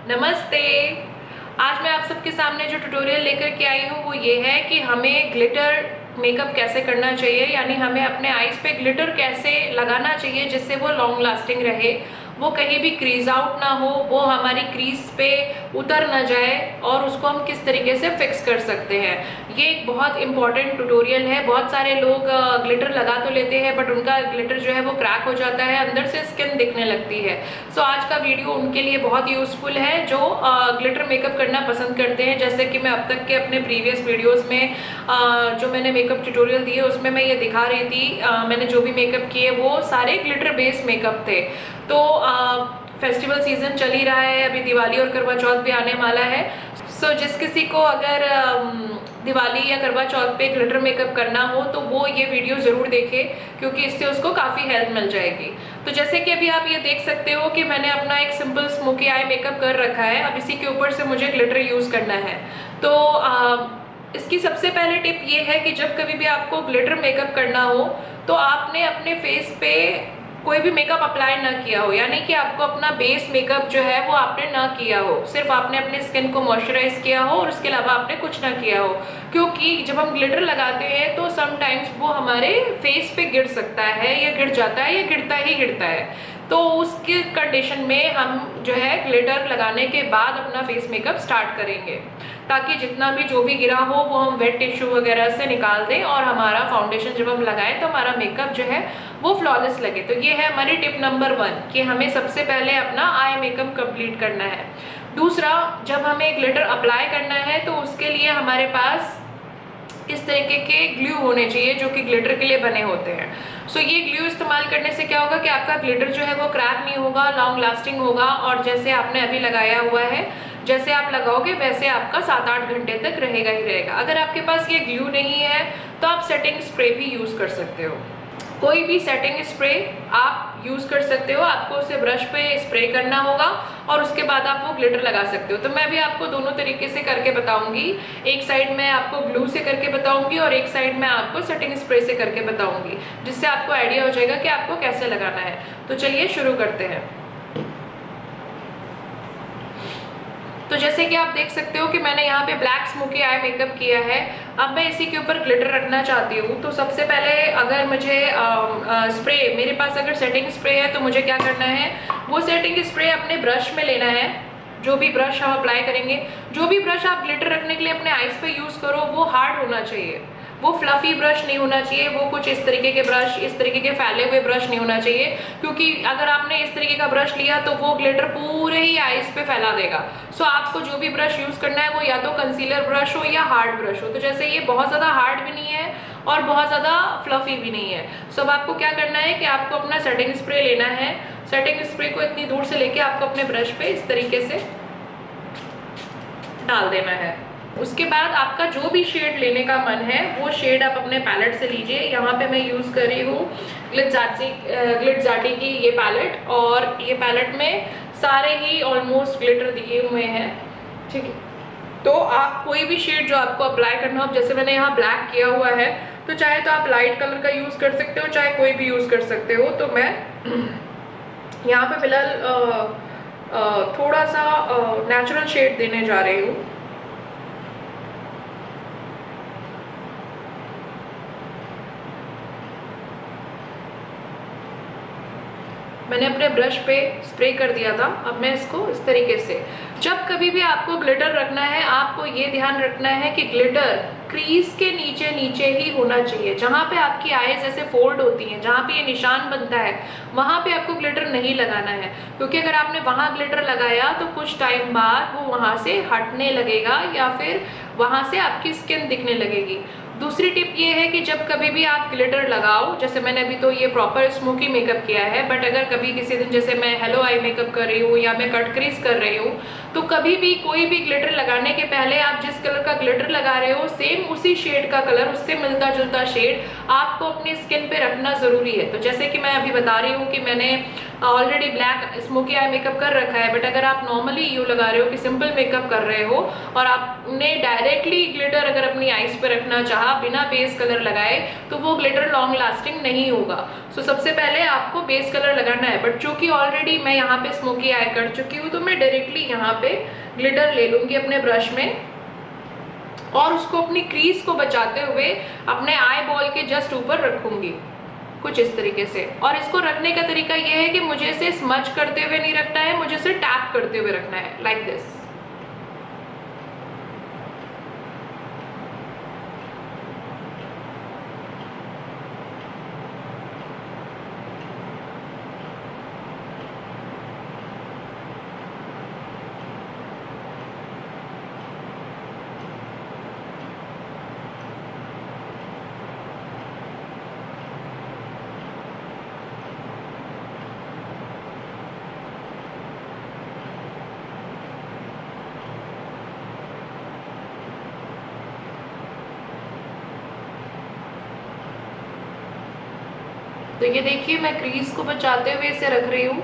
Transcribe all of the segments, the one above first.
नमस्ते। आज मैं आप सबके सामने जो ट्यूटोरियल लेकर के आई हूँ वो ये है कि हमें ग्लिटर मेकअप कैसे करना चाहिए, यानी हमें अपने आईज पे ग्लिटर कैसे लगाना चाहिए जिससे वो लॉन्ग लास्टिंग रहे, वो कहीं भी क्रीज आउट ना हो, वो हमारी क्रीज पे उतर ना जाए और उसको हम किस तरीके से फिक्स कर सकते हैं। ये एक बहुत इंपॉर्टेंट ट्यूटोरियल है। बहुत सारे लोग ग्लिटर लगा तो लेते हैं बट उनका ग्लिटर जो है वो क्रैक हो जाता है, अंदर से स्किन दिखने लगती है। सो आज का वीडियो उनके लिए बहुत यूजफुल है जो ग्लिटर मेकअप करना पसंद करते हैं। जैसे कि मैं अब तक के अपने प्रीवियस वीडियोज़ में जो मैंने मेकअप ट्यूटोरियल दिए उसमें मैं ये दिखा रही थी, मैंने जो भी मेकअप किए वो सारे ग्लिटर बेस्ड मेकअप थे। तो फेस्टिवल सीजन चल ही रहा है, अभी दिवाली और करवा चौथ भी आने वाला है। सो जिस किसी को अगर दिवाली या करवा चौथ पे ग्लिटर मेकअप करना हो तो वो ये वीडियो ज़रूर देखे, क्योंकि इससे उसको काफ़ी हेल्प मिल जाएगी। तो जैसे कि अभी आप ये देख सकते हो कि मैंने अपना एक सिंपल स्मोकी आई मेकअप कर रखा है। अब इसी के ऊपर से मुझे ग्लिटर यूज़ करना है। तो इसकी सबसे पहले टिप ये है कि जब कभी भी आपको ग्लिटर मेकअप करना हो तो आपने अपने फेस पे कोई भी मेकअप अप्लाई ना किया हो, यानी कि आपको अपना बेस मेकअप जो है वो आपने ना किया हो, सिर्फ आपने अपने स्किन को मॉइस्चराइज किया हो और उसके अलावा आपने कुछ ना किया हो। क्योंकि जब हम ग्लिटर लगाते हैं तो समटाइम्स वो हमारे फेस पे गिर सकता है या गिर जाता है या गिरता ही गिरता है। तो उसकी कंडीशन में हम जो है ग्लिटर लगाने के बाद अपना फेस मेकअप स्टार्ट करेंगे, ताकि जितना भी जो भी गिरा हो वो हम वेट टिश्यू वगैरह से निकाल दें और हमारा फाउंडेशन जब हम लगाएं तो हमारा मेकअप जो है वो फ्लॉलेस लगे। तो ये है हमारी टिप नंबर 1 कि हमें सबसे पहले अपना आई मेकअप कंप्लीट करना है। दूसरा, जब हमें ग्लिटर अप्लाई करना है तो उसके लिए हमारे पास इस तरीके के ग्लू होने चाहिए जो कि ग्लिटर के लिए बने होते हैं। सो ये ग्लू इस्तेमाल करने से क्या होगा कि आपका ग्लिटर जो है वो क्रैक नहीं होगा, लॉन्ग लास्टिंग होगा और जैसे आपने अभी लगाया हुआ है, जैसे आप लगाओगे वैसे आपका 7-8 घंटे तक रहेगा ही रहेगा। अगर आपके पास ये ग्लू नहीं है तो आप सेटिंग स्प्रे भी यूज़ कर सकते हो। कोई भी सेटिंग स्प्रे आप यूज़ कर सकते हो। आपको उसे ब्रश पे स्प्रे करना होगा और उसके बाद आप वो ग्लिटर लगा सकते हो। तो मैं भी आपको दोनों तरीके से करके बताऊंगी। एक साइड मैं आपको ग्लू से करके बताऊंगी और एक साइड मैं आपको सेटिंग स्प्रे से करके बताऊंगी, जिससे आपको आइडिया हो जाएगा कि आपको कैसे लगाना है। तो चलिए शुरू करते हैं। तो जैसे कि आप देख सकते हो कि मैंने यहाँ पे ब्लैक स्मोकी आई मेकअप किया है। अब मैं इसी के ऊपर ग्लिटर रखना चाहती हूँ। तो सबसे पहले अगर मुझे स्प्रे, मेरे पास अगर सेटिंग स्प्रे है तो मुझे क्या करना है, वो सेटिंग स्प्रे अपने ब्रश में लेना है। जो भी ब्रश हम अप्लाई करेंगे, जो भी ब्रश आप ग्लिटर रखने के लिए अपने आईज पे यूज़ करो वो हार्ड होना चाहिए, वो फ्लफी ब्रश नहीं होना चाहिए, वो कुछ इस तरीके के ब्रश, इस तरीके के फैले हुए ब्रश नहीं होना चाहिए। क्योंकि अगर आपने इस तरीके का ब्रश लिया तो वो ग्लिटर पूरे ही आईज पे फैला देगा। सो आपको जो भी ब्रश यूज़ करना है वो या तो कंसीलर ब्रश हो या हार्ड ब्रश हो। तो जैसे ये बहुत ज़्यादा हार्ड भी नहीं है और बहुत ज़्यादा फ्लफी भी नहीं है। सो अब आपको क्या करना है कि आपको अपना सेटिंग स्प्रे लेना है। सेटिंग स्प्रे को इतनी दूर से लेके आपको अपने ब्रश पे इस तरीके से डाल देना है। उसके बाद आपका जो भी शेड लेने का मन है वो शेड आप अपने पैलेट से लीजिए। यहाँ पे मैं यूज़ कर रही हूँ ग्लिटजाटी की ये पैलेट, और ये पैलेट में सारे ही ऑलमोस्ट ग्लिटर दिए हुए हैं, ठीक है। तो आप कोई भी शेड जो आपको अप्लाई करना हो, जैसे मैंने यहाँ ब्लैक किया हुआ है तो चाहे तो आप लाइट कलर का यूज़ कर सकते हो, चाहे कोई भी यूज़ कर सकते हो। तो मैं यहाँ पे फिलहाल थोड़ा सा नेचुरल शेड देने जा रही हूँ। मैंने अपने ब्रश पे स्प्रे कर दिया था। अब मैं इसको इस तरीके से, जब कभी भी आपको ग्लिटर रखना है आपको ये ध्यान रखना है कि ग्लिटर क्रीज के नीचे नीचे ही होना चाहिए। जहाँ पे आपकी आईज ऐसे फोल्ड होती हैं, जहाँ पे ये निशान बनता है, वहाँ पे आपको ग्लिटर नहीं लगाना है। क्योंकि अगर आपने वहाँ ग्लिटर लगाया तो कुछ टाइम बाद वो वहाँ से हटने लगेगा या फिर वहाँ से आपकी स्किन दिखने लगेगी। दूसरी टिप ये है कि जब कभी भी आप ग्लिटर लगाओ, जैसे मैंने अभी तो ये प्रॉपर स्मोकी मेकअप किया है, बट अगर कभी किसी दिन जैसे मैं हेलो आई मेकअप कर रही हूँ या मैं कट क्रीज कर रही हूँ, तो कभी भी कोई भी ग्लिटर लगाने के पहले आप जिस कलर का ग्लिटर लगा रहे हो सेम उसी शेड का कलर, उससे मिलता जुलता शेड आपको अपनी स्किन पे रखना ज़रूरी है। तो जैसे कि मैं अभी बता रही हूँ कि मैंने already black smoky eye makeup कर रखा है, बट अगर आप नॉर्मली यू लगा रहे हो कि सिंपल मेकअप कर रहे हो और आपने डायरेक्टली ग्लिटर अगर अपनी आईज पे रखना चाहा बिना बेस कलर लगाए, तो वो ग्लिटर लॉन्ग लास्टिंग नहीं होगा। सो सबसे पहले आपको बेस कलर लगाना है, बट चूंकि ऑलरेडी मैं यहाँ पे स्मोकी आई कर चुकी हूँ, तो मैं डायरेक्टली यहाँ पे ग्लिटर ले लूँगी अपने ब्रश में और उसको अपनी क्रीज को बचाते हुए अपने आई बॉल के जस्ट ऊपर रखूंगी, कुछ इस तरीके से। और इसको रखने का तरीका ये है कि मुझे इसे स्मच करते हुए नहीं रखना है, मुझे इसे टैप करते हुए रखना है, लाइक दिस। तो ये देखिए मैं क्रीज को बचाते हुए इसे रख रही हूँ।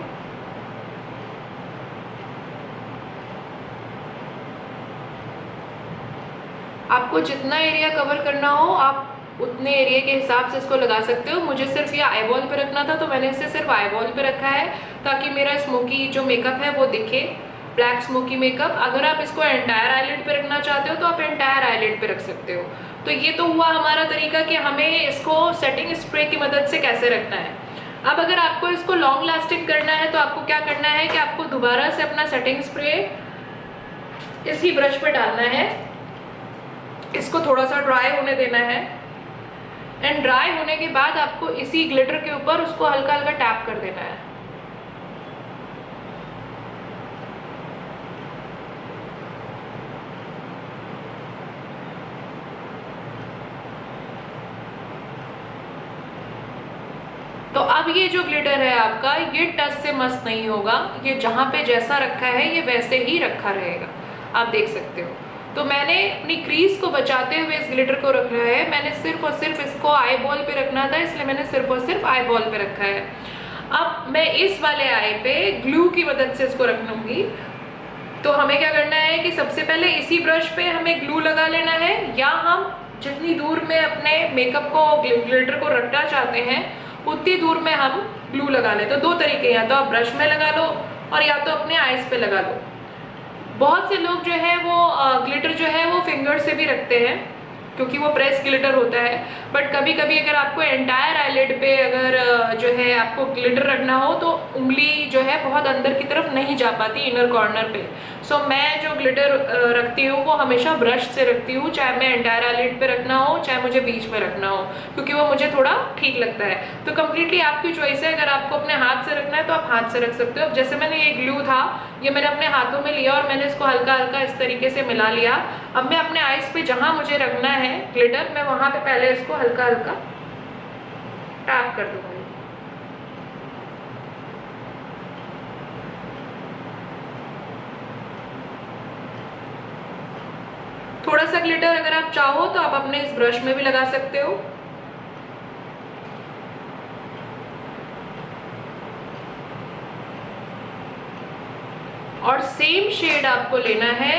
आपको जितना एरिया कवर करना हो आप उतने एरिया के हिसाब से इसको लगा सकते हो। मुझे सिर्फ ये आई बॉल पे रखना था, तो मैंने इसे सिर्फ आई बॉल पे रखा है ताकि मेरा स्मोकी जो मेकअप है वो दिखे, ब्लैक स्मोकी मेकअप। अगर आप इसको एंटायर आईलिड पे रखना चाहते हो तो आप एंटायर आईलिड पे रख सकते हो। तो ये तो हुआ हमारा तरीका कि हमें इसको सेटिंग स्प्रे की मदद से कैसे रखना है। अब अगर आपको इसको लॉन्ग लास्टिंग करना है तो आपको क्या करना है कि आपको दोबारा से अपना सेटिंग स्प्रे इसी ब्रश पे डालना है, इसको थोड़ा सा ड्राई होने देना है, एंड ड्राई होने के बाद आपको इसी ग्लिटर के ऊपर उसको हल्का हल्का टैप कर देना है। तो अब ये जो ग्लिटर है आपका, ये टच से मस्त नहीं होगा, ये जहाँ पे जैसा रखा है ये वैसे ही रखा रहेगा, आप देख सकते हो। तो मैंने अपनी क्रीज को बचाते हुए इस ग्लिटर को रखा है। मैंने सिर्फ और सिर्फ इसको आई बॉल पे रखना था, इसलिए मैंने सिर्फ और सिर्फ आई बॉल पे रखा है। अब मैं इस वाले आई पे ग्लू की मदद से इसको रख लूँगी। तो हमें क्या करना है कि सबसे पहले इसी ब्रश पे हमें ग्लू लगा लेना है, या हम जितनी दूर में अपने मेकअप को ग्लिटर को रखना चाहते हैं उतनी दूर में हम ग्लू लगा लें। तो दो तरीके, या तो आप ब्रश में लगा लो और या तो अपने आईज पे लगा लो। बहुत से लोग जो है वो ग्लिटर जो है वो फिंगर से भी रखते हैं क्योंकि वो प्रेस ग्लिटर होता है। बट कभी कभी अगर आपको एंटायर आईलिड पे अगर जो है आपको ग्लिटर रखना हो तो उंगली जो है बहुत अंदर की तरफ नहीं जा पाती इनर कॉर्नर पे। सो मैं जो ग्लिटर रखती हूँ वो हमेशा ब्रश से रखती हूँ, चाहे मैं एंटायर आईलिड पे रखना हो चाहे मुझे बीच में रखना हो, क्योंकि वो मुझे थोड़ा ठीक लगता है। तो कम्प्लीटली आपकी चॉइस है, अगर आपको अपने हाथ से रखना है तो आप हाथ से रख सकते हो। अब जैसे मैंने ये ग्लू था ये मैंने अपने हाथों में लिया और मैंने इसको हल्का हल्का इस तरीके से मिला लिया। अब मैं अपने आईज पे जहाँ मुझे रखना है ग्लिटर, मैं वहाँ पे पहले इसको हल्का हल्का टैप कर दूंगी। थोड़ा सा ग्लिटर अगर आप चाहो तो आप अपने इस ब्रश में भी लगा सकते हो। और सेम शेड आपको लेना है,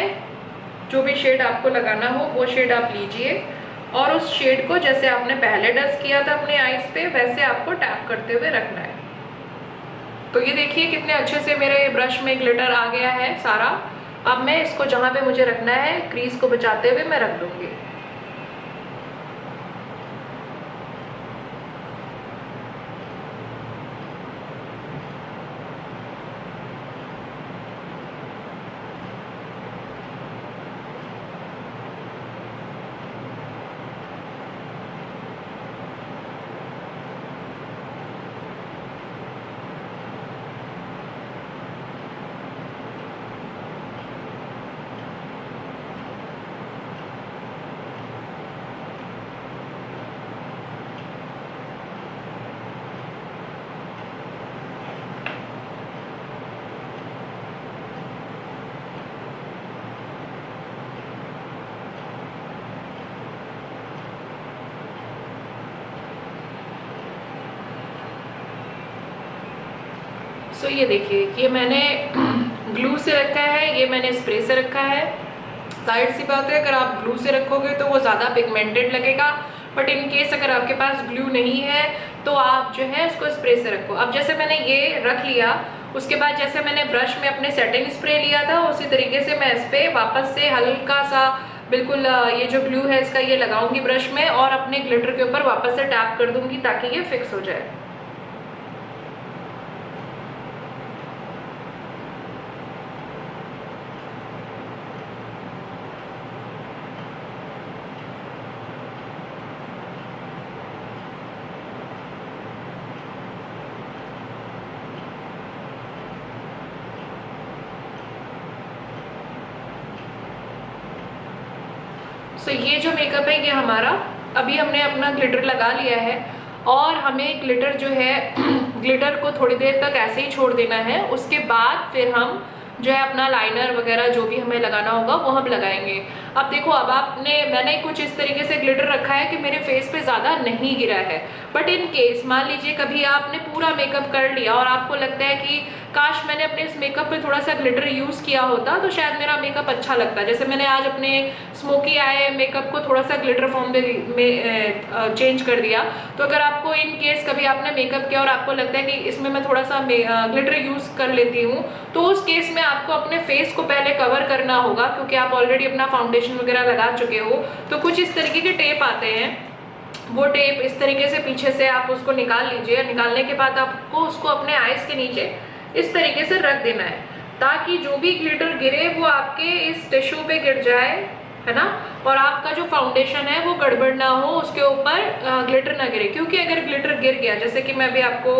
जो भी शेड आपको लगाना हो वो शेड आप लीजिए और उस शेड को जैसे आपने पहले डस्ट किया था अपने आईज पे वैसे आपको टैप करते हुए रखना है। तो ये देखिए कितने अच्छे से मेरे ब्रश में ग्लिटर आ गया है सारा। अब मैं इसको जहाँ पे मुझे रखना है क्रीज को बचाते हुए मैं रख दूंगी। सो ये देखिए, ये मैंने ग्लू से रखा है, ये मैंने स्प्रे से रखा है। जाहिर सी बात है, अगर आप ग्लू से रखोगे तो वो ज़्यादा पिगमेंटेड लगेगा, बट इन केस अगर आपके पास ग्लू नहीं है तो आप जो है इसको स्प्रे से रखो। अब जैसे मैंने ये रख लिया, उसके बाद जैसे मैंने ब्रश में अपने सेटिंग स्प्रे लिया था, उसी तरीके से मैं इस पर वापस से हल्का सा बिल्कुल ये जो ग्लू है इसका ये लगाऊंगी ब्रश में, और अपने ग्लिटर के ऊपर वापस से टैप कर दूंगी ताकि ये फिक्स हो जाए। सो ये जो मेकअप है ये हमारा, अभी हमने अपना ग्लिटर लगा लिया है, और हमें ग्लिटर जो है ग्लिटर को थोड़ी देर तक ऐसे ही छोड़ देना है। उसके बाद फिर हम जो है अपना लाइनर वगैरह जो भी हमें लगाना होगा वो हम लगाएंगे। अब देखो, अब मैंने कुछ इस तरीके से ग्लिटर रखा है कि मेरे फेस पे ज़्यादा नहीं गिरा है, बट इन केस मान लीजिए कभी आपने पूरा मेकअप कर लिया और आपको लगता है कि काश मैंने अपने इस मेकअप पे थोड़ा सा ग्लिटर यूज़ किया होता तो शायद मेरा मेकअप अच्छा लगता। जैसे मैंने आज अपने स्मोकी आई मेकअप को थोड़ा सा ग्लिटर फॉर्म में चेंज कर दिया। तो अगर आपको इन केस कभी आपने मेकअप किया और आपको लगता है कि इसमें मैं थोड़ा सा ग्लिटर यूज़ कर लेती हूँ, तो उस केस में आपको अपने फेस को पहले कवर करना होगा, क्योंकि आप ऑलरेडी अपना फाउंडेशन वगैरह लगा चुके हो। तो कुछ इस तरीके के टेप आते हैं, वो टेप इस तरीके से पीछे से आप उसको निकाल लीजिए। निकालने के बाद आपको उसको अपने आईज के नीचे इस तरीके से रख देना है, ताकि जो भी ग्लिटर गिरे वो आपके इस टिश्यू पे गिर जाए, है ना, और आपका जो फाउंडेशन है वो गड़बड़ ना हो, उसके ऊपर ग्लिटर ना गिरे। क्योंकि अगर ग्लिटर गिर गया, जैसे कि मैं अभी आपको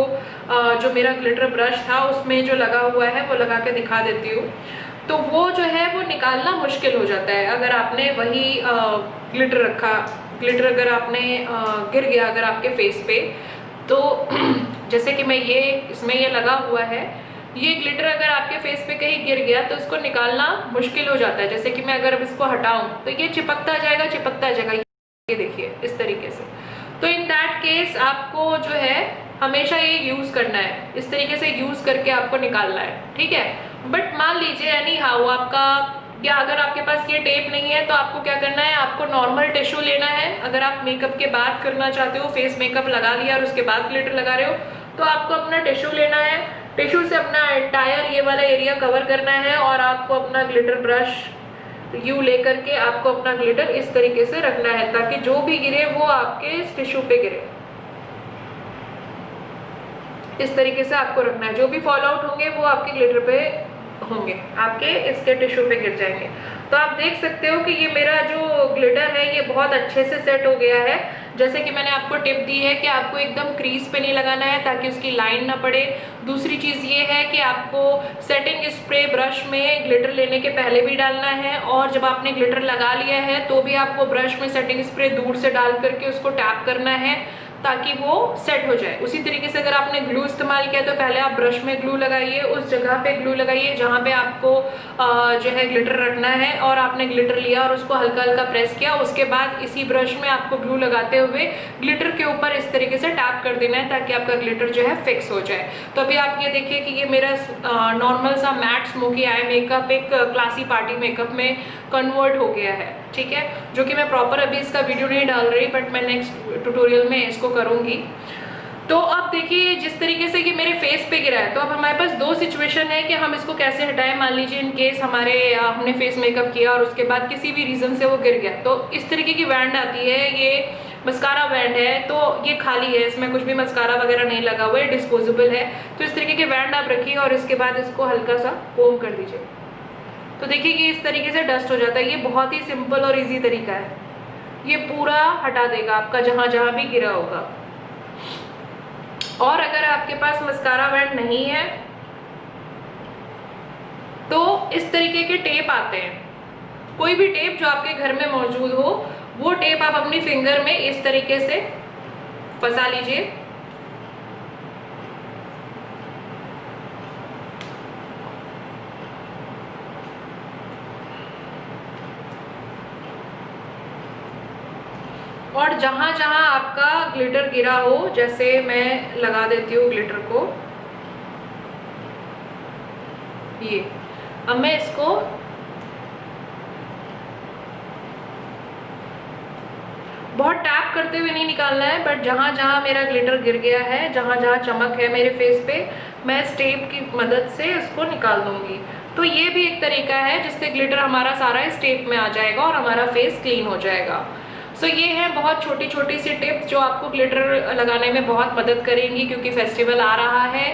जो मेरा ग्लिटर ब्रश था उसमें जो लगा हुआ है वो लगा के दिखा देती हूँ, तो वो जो है वो निकालना मुश्किल हो जाता है। अगर आपने वही ग्लिटर रखा, ग्लिटर अगर आपने गिर गया अगर आपके फेस पे, तो जैसे कि मैं ये इसमें ये लगा हुआ है, ये ग्लिटर अगर आपके फेस पे कहीं गिर गया तो इसको निकालना मुश्किल हो जाता है। जैसे कि मैं अगर अब इसको हटाऊं तो ये चिपकता जाएगा, ये देखिए इस तरीके से। तो इन दैट केस आपको जो है हमेशा ये यूज़ करना है, इस तरीके से यूज़ करके आपको निकालना है, ठीक है। बट मान लीजिए एनी हाउ आपका, या अगर आपके पास ये टेप नहीं है तो आपको क्या करना है, आपको नॉर्मल टिश्यू लेना है। अगर आप मेकअप के बाद करना चाहते हो, फेस मेकअप लगा लिया और उसके बाद ग्लिटर लगा रहे हो, तो आपको अपना टिश्यू लेना है, टिश्यू से अपना एंटायर ये वाला एरिया कवर करना है, और आपको अपना ग्लिटर ब्रश यू लेकर के आपको अपना ग्लिटर इस तरीके से रखना है, ताकि जो भी गिरे वो आपके इस टिश्यू पे गिरे। इस तरीके से आपको रखना है, जो भी फॉल आउट होंगे वो आपके ग्लिटर पे होंगे, आपके इसके टिश्यू पे गिर जाएंगे। तो आप देख सकते हो कि ये मेरा जो ग्लिटर है ये बहुत अच्छे से सेट हो गया है। जैसे कि मैंने आपको टिप दी है कि आपको एकदम क्रीज पे नहीं लगाना है ताकि उसकी लाइन ना पड़े। दूसरी चीज़ ये है कि आपको सेटिंग स्प्रे ब्रश में ग्लिटर लेने के पहले भी डालना है, और जब आपने ग्लिटर लगा लिया है तो भी आपको ब्रश में सेटिंग स्प्रे दूर से डाल करके उसको टैप करना है ताकि वो सेट हो जाए। उसी तरीके से अगर आपने ग्लू इस्तेमाल किया तो पहले आप ब्रश में ग्लू लगाइए, उस जगह पे ग्लू लगाइए जहाँ पे आपको जो है ग्लिटर रखना है, और आपने ग्लिटर लिया और उसको हल्का हल्का प्रेस किया। उसके बाद इसी ब्रश में आपको ग्लू लगाते हुए ग्लिटर के ऊपर इस तरीके से टैप कर देना है ताकि आपका ग्लिटर जो है फिक्स हो जाए। तो अभी आप ये देखिए कि ये मेरा नॉर्मल सा मैट स्मोकी आई मेकअप एक क्लासी पार्टी मेकअप में कन्वर्ट हो गया है, ठीक है। जो कि मैं प्रॉपर अभी इसका वीडियो नहीं डाल रही, बट मैं नेक्स्ट ट्यूटोरियल में इसको करूँगी। तो अब देखिए जिस तरीके से कि मेरे फेस पे गिरा है, तो अब हमारे पास दो सिचुएशन है कि हम इसको कैसे हटाएं। मान लीजिए इन केस हमने फेस मेकअप किया और उसके बाद किसी भी रीज़न से वो गिर गया, तो इस तरीके की बैंड आती है, ये मस्कारा बैंड है, तो ये खाली है, इसमें कुछ भी मस्कारा वगैरह नहीं लगा हुआ है, डिस्पोजेबल है। तो इस तरीके के बैंड आप रखिए और इसके बाद इसको हल्का सा कोम कर दीजिए, तो देखिए कि इस तरीके से डस्ट हो जाता है। ये बहुत ही सिंपल और इजी तरीका है, ये पूरा हटा देगा आपका जहाँ जहाँ भी गिरा होगा। और अगर आपके पास मस्कारा बैंड नहीं है तो इस तरीके के टेप आते हैं, कोई भी टेप जो आपके घर में मौजूद हो वो टेप आप अपनी फिंगर में इस तरीके से फंसा लीजिए। और जहाँ जहाँ आपका ग्लिटर गिरा हो, जैसे मैं लगा देती हूँ ग्लिटर को, ये अब मैं इसको बहुत टैप करते हुए नहीं निकालना है, बट जहाँ जहाँ मेरा ग्लिटर गिर गया है, जहाँ जहाँ चमक है मेरे फेस पे, मैं इस टेप की मदद से उसको निकाल दूंगी। तो ये भी एक तरीका है जिससे ग्लिटर हमारा सारा इस टेप में आ जाएगा और हमारा फेस क्लीन हो जाएगा। सो ये हैं बहुत छोटी छोटी सी टिप्स जो आपको ग्लिटर लगाने में बहुत मदद करेंगी, क्योंकि फेस्टिवल आ रहा है।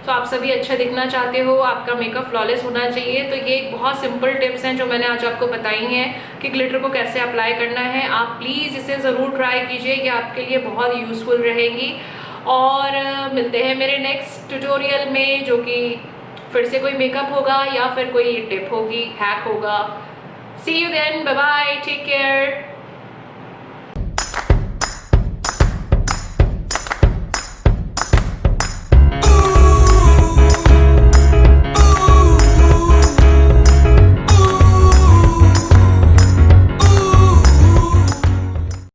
तो आप सभी अच्छा दिखना चाहते हो, आपका मेकअप फ्लॉलेस होना चाहिए, तो ये एक बहुत सिंपल टिप्स हैं जो मैंने आज आपको बताई हैं कि ग्लिटर को कैसे अप्लाई करना है। आप प्लीज़ इसे ज़रूर ट्राई कीजिए, ये आपके लिए बहुत यूज़फुल रहेगी। और मिलते हैं मेरे नेक्स्ट ट्यूटोरियल में, जो कि फिर से कोई मेकअप होगा या फिर कोई टिप होगी, हैक होगा। See you then, bye bye, take care.